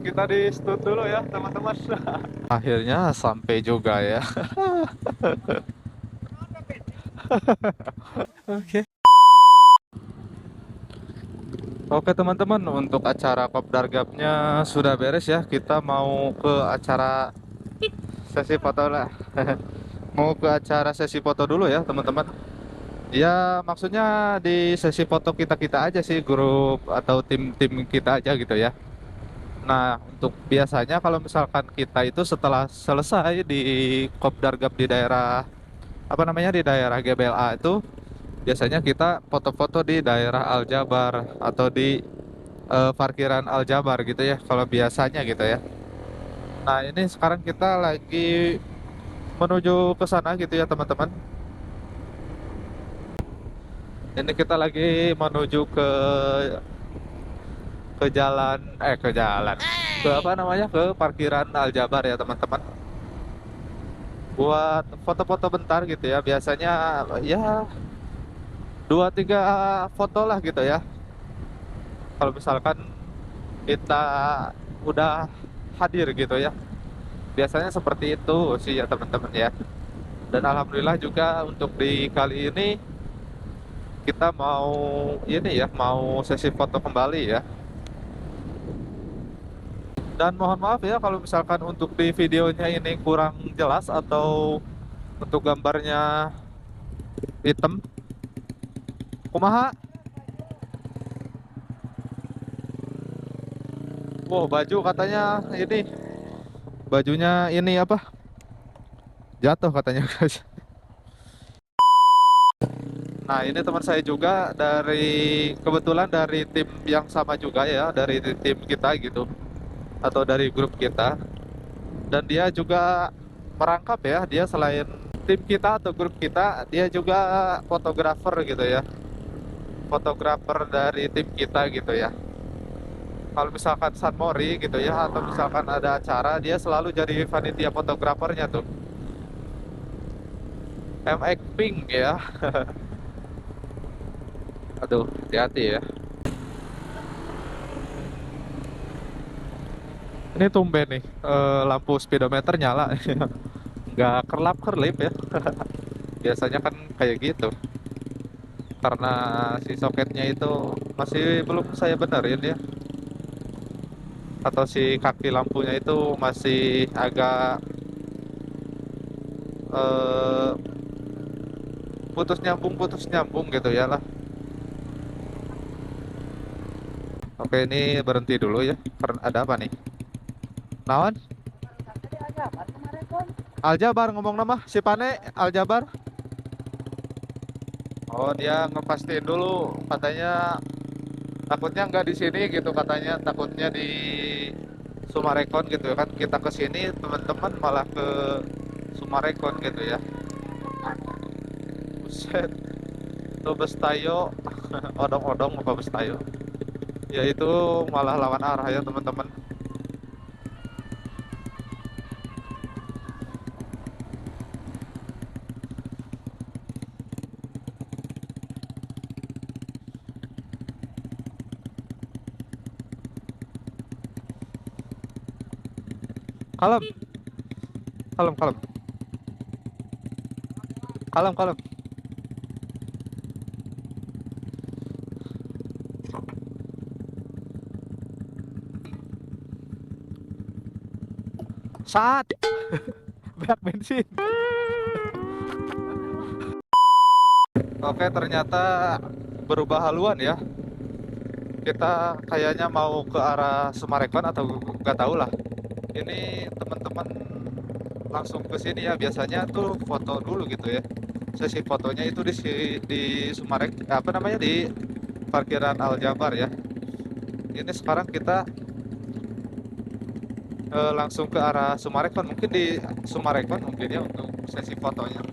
kita di stut dulu ya teman-teman. Akhirnya sampai juga ya. Oke. Oke teman-teman, untuk acara Kopdar Gapnya sudah beres ya. Kita mau ke acara sesi foto lah. Mau ke acara sesi foto dulu ya teman-teman. Ya maksudnya di sesi foto kita-kita aja sih, grup atau tim-tim kita aja gitu ya. Nah, untuk biasanya kalau misalkan kita itu setelah selesai di Kopdar Gap di daerah apa namanya di daerah GBLA itu, biasanya kita foto-foto di daerah Aljabar atau di parkiran Aljabar gitu ya, kalau biasanya gitu ya. Nah, ini sekarang kita lagi menuju ke sana gitu ya, teman-teman. Ini kita lagi menuju ke jalan ke apa namanya ke parkiran Aljabar ya, teman-teman. Buat foto-foto bentar gitu ya, biasanya ya dua tiga foto lah gitu ya. Kalau misalkan kita udah hadir gitu ya, biasanya seperti itu sih ya teman-teman ya. Dan alhamdulillah juga untuk di kali ini kita mau ini ya, mau sesi foto kembali ya. Dan mohon maaf ya kalau misalkan untuk di videonya ini kurang jelas atau untuk gambarnya hitam. Kumaha? Wow, baju katanya ini, bajunya ini apa? Jatuh katanya guys. Nah, ini teman saya juga kebetulan dari tim yang sama juga ya, dari tim kita gitu, atau dari grup kita. Dan dia juga merangkap ya, dia selain tim kita atau grup kita, dia juga fotografer gitu ya. Fotografer dari tim kita gitu ya. Kalau misalkan San Mori gitu ya, atau misalkan ada acara, dia selalu jadi panitia fotografernya tuh. MX Pink ya. Aduh, hati-hati ya. Ini tumben nih, lampu speedometer nyala. Nggak kerlap-kerlip ya. Biasanya kan kayak gitu. Karena si soketnya itu masih belum saya benerin ya. Atau si kaki lampunya itu masih agak eh, putus nyambung gitu ya lah. Oke, ini berhenti dulu ya. Karena ada apa nih? Nawan? Aljabar ngomong nama si Pane Aljabar. Oh, dia ngepastiin dulu katanya, takutnya nggak di sini gitu, katanya takutnya di Sumarekon gitu kan, kita ke sini teman-teman malah ke Sumarekon gitu ya. Buset, itu Bestayo. Odong-odong apa Bestayo, ya itu malah lawan arah ya teman-teman. Kalem, kalem, kalem, kalem, kalem. Saat banyak bensin. Oke, ternyata berubah haluan ya. Kita kayaknya mau ke arah Sumarekon atau nggak tahu lah. Ini teman-teman langsung ke sini ya, biasanya tuh foto dulu gitu ya. Sesi fotonya itu di Sumarek apa namanya di parkiran Aljabar ya. Ini sekarang kita langsung ke arah Sumarekon, mungkin di Sumarekon mungkin ya untuk sesi fotonya.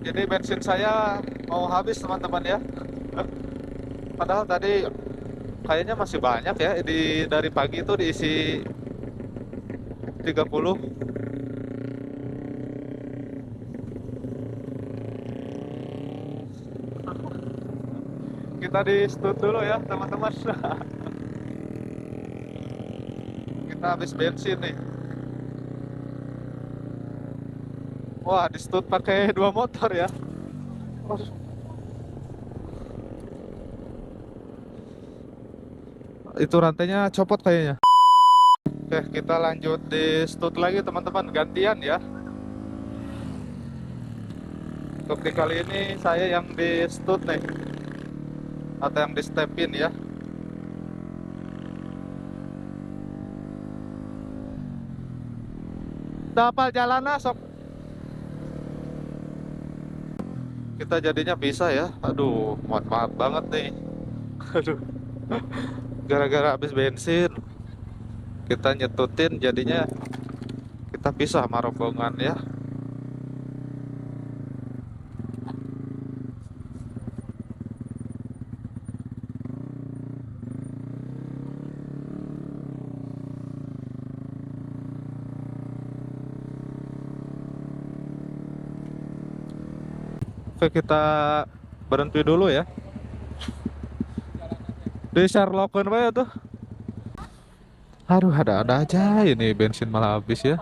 Jadi bensin saya mau habis teman-teman ya. Padahal tadi kayaknya masih banyak ya, dari pagi itu diisi 30. Kita di stut dulu ya teman-teman. Kita habis bensin nih. Wah, di stut pakai dua motor ya. Itu rantainya copot kayaknya. Oke, kita lanjut di stut lagi teman-teman, gantian ya. Untuk di kali ini saya yang di stut nih, atau yang di stepin ya. Dapat jalan sok. Kita jadinya bisa ya. Aduh, mohon maaf banget nih. Aduh, gara-gara habis bensin kita nyetutin, jadinya kita pisah sama rombongan ya. Oke, kita berhenti dulu ya di Sherlockan ya tuh. Aduh, ada-ada aja ini, bensin malah habis ya.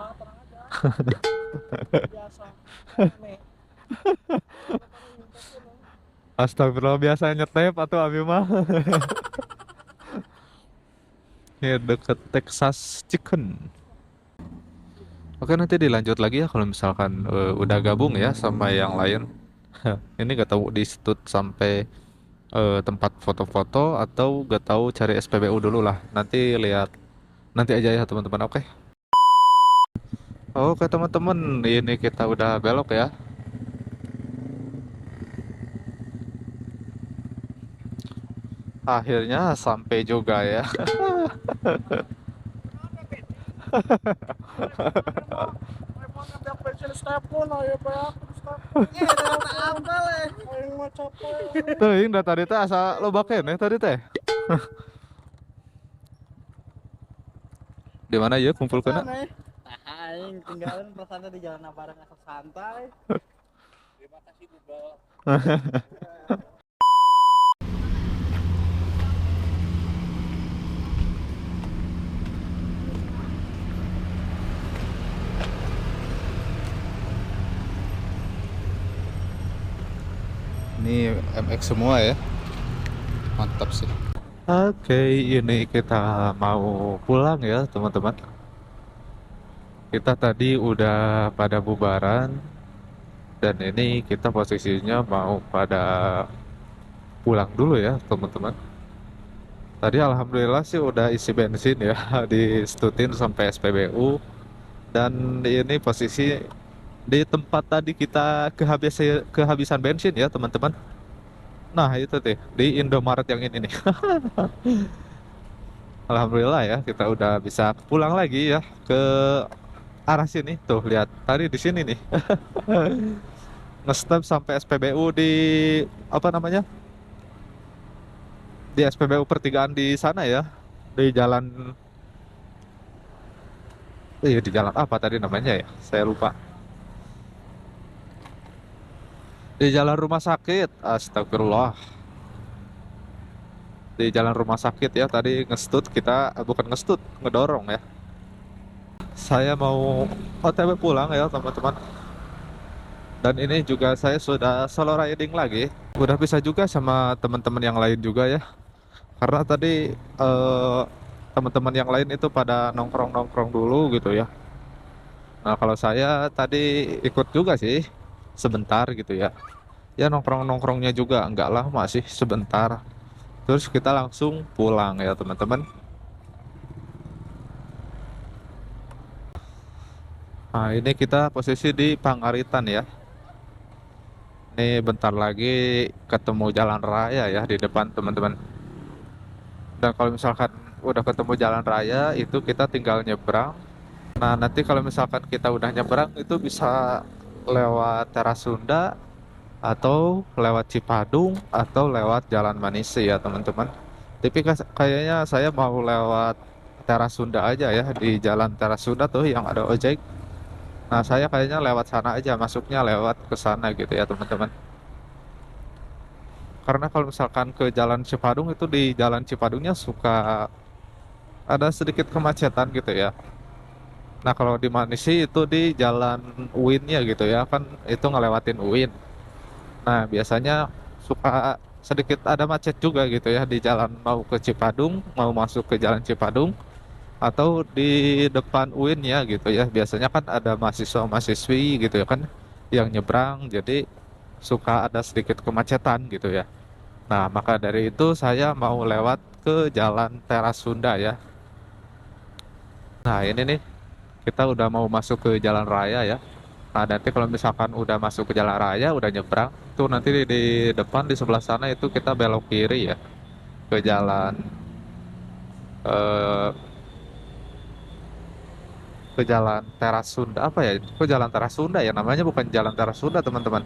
Astagfirullah, biasa nyetep atau abi mah. Ini deket Texas Chicken. Oke, nanti dilanjut lagi ya kalau misalkan udah gabung ya sama yang lain. Ini gak tahu di stut sampai tempat foto-foto atau gak tahu cari SPBU dulu lah. Nanti lihat nanti aja ya teman-teman. Oke teman-teman, ini kita udah belok ya. Akhirnya sampai juga ya. Tuh, ini tadi teh asa lo baken ya tadi teh. Di mana ya kumpul kena? Aing tinggalin perasaan di jalan bareng asal santai. Terima kasih Google. Ini MX semua ya. Mantap sih. Oke, ini kita mau pulang ya teman-teman. Kita tadi udah pada bubaran dan ini kita posisinya mau pada pulang dulu ya teman-teman. Tadi alhamdulillah sih udah isi bensin ya di Stutin sampai SPBU, dan ini posisi di tempat tadi kita kehabisan bensin ya teman-teman. Nah itu tuh di Indomaret yang ini nih. Alhamdulillah ya kita udah bisa pulang lagi ya ke arah sini. Tuh lihat tadi di sini nih. Nge-stop sampai SPBU di apa namanya? Di SPBU pertigaan di sana ya. Di jalan di jalan apa tadi namanya ya? Saya lupa. Di jalan rumah sakit. Astagfirullah. Di jalan rumah sakit ya tadi ngestut kita, bukan ngestut, ngedorong ya. Saya mau OTW pulang ya teman-teman. Dan ini juga saya sudah solo riding lagi. Udah bisa juga sama teman-teman yang lain juga ya. Karena tadi teman-teman yang lain itu pada nongkrong-nongkrong dulu gitu ya. Nah, kalau saya tadi ikut juga sih sebentar gitu ya. Ya nongkrong-nongkrongnya juga enggak lama sih, sebentar. Terus kita langsung pulang ya teman-teman. Nah, ini kita posisi di Pangaritan ya. Ini bentar lagi ketemu jalan raya ya di depan teman-teman. Dan kalau misalkan udah ketemu jalan raya itu kita tinggal nyebrang. Nah, nanti kalau misalkan kita udah nyebrang itu bisa lewat Teras Sunda atau lewat Cipadung atau lewat Jalan Manisi ya teman-teman. Tapi kayaknya saya mau lewat Teras Sunda aja ya, di Jalan Teras Sunda tuh yang ada ojek. Nah, saya kayaknya lewat sana aja, masuknya lewat ke sana gitu ya teman-teman. Karena kalau misalkan ke Jalan Cipadung itu di Jalan Cipadungnya suka ada sedikit kemacetan gitu ya. Nah kalau di Manisi itu di Jalan UIN-nya gitu ya kan itu ngelewatin UIN. Nah biasanya suka sedikit ada macet juga gitu ya di jalan mau ke Cipadung, mau masuk ke Jalan Cipadung atau di depan UIN-nya gitu ya. Biasanya kan ada mahasiswa-mahasiswi gitu ya kan yang nyebrang jadi suka ada sedikit kemacetan gitu ya. Nah, maka dari itu saya mau lewat ke Jalan Teras Sunda ya. Nah, ini nih kita udah mau masuk ke jalan raya ya. Nah, nanti kalau misalkan udah masuk ke jalan raya, udah nyebrang, tuh nanti di depan di sebelah sana itu kita belok kiri ya ke jalan eh, ke jalan Teras Sunda apa ya? Ke jalan Teras Sunda ya namanya bukan jalan Teras Sunda teman-teman.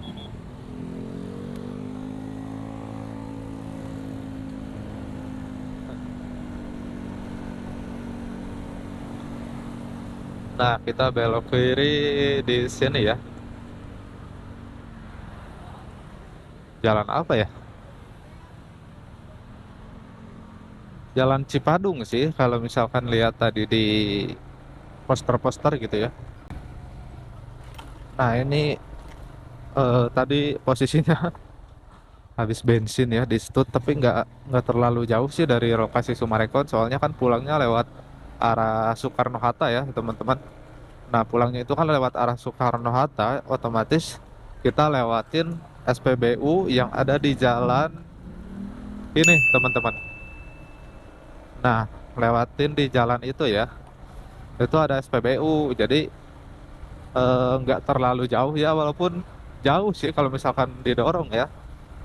Nah, kita belok kiri di sini ya. Jalan apa ya? Jalan Cipadung sih kalau misalkan lihat tadi di poster-poster gitu ya. Nah ini tadi posisinya habis bensin ya di Stut tapi nggak terlalu jauh sih dari lokasi Sumarekon soalnya kan pulangnya lewat arah Soekarno Hatta ya teman-teman. Nah pulangnya itu kan lewat arah Soekarno Hatta otomatis kita lewatin SPBU yang ada di jalan ini teman-teman. Nah lewatin di jalan itu ya itu ada SPBU jadi nggak terlalu jauh ya walaupun jauh sih kalau misalkan didorong ya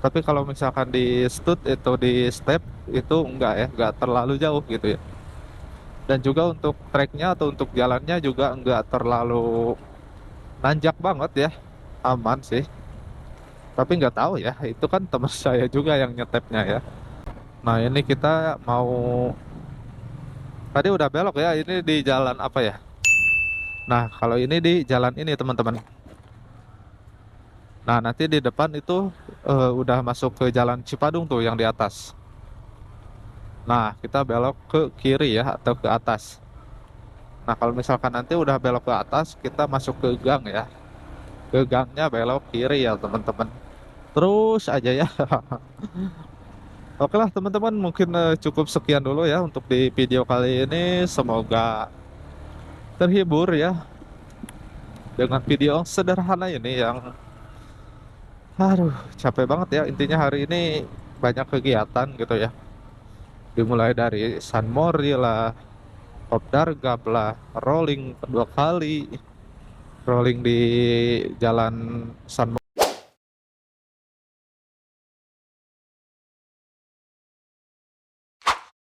tapi kalau misalkan di stud itu di step itu enggak ya nggak terlalu jauh gitu ya dan juga untuk treknya atau untuk jalannya juga enggak terlalu nanjak banget ya aman sih tapi nggak tahu ya itu kan teman saya juga yang nyetepnya ya. Nah ini kita mau tadi udah belok ya ini di jalan apa ya. Nah kalau ini di jalan ini teman-teman. Nah, nanti di depan itu udah masuk ke Jalan Cipadung tuh yang di atas. Nah, kita belok ke kiri ya atau ke atas. Nah, kalau misalkan nanti udah belok ke atas, kita masuk ke gang ya. Ke gangnya belok kiri ya, teman-teman. Terus aja ya. Oke lah, teman-teman, mungkin cukup sekian dulu ya untuk di video kali ini. Semoga terhibur ya dengan video sederhana ini yang aduh, capek banget ya. Intinya hari ini banyak kegiatan gitu ya. Dimulai dari San Mori lah, Kopdar Gab lah, rolling 2 kali, rolling di jalan San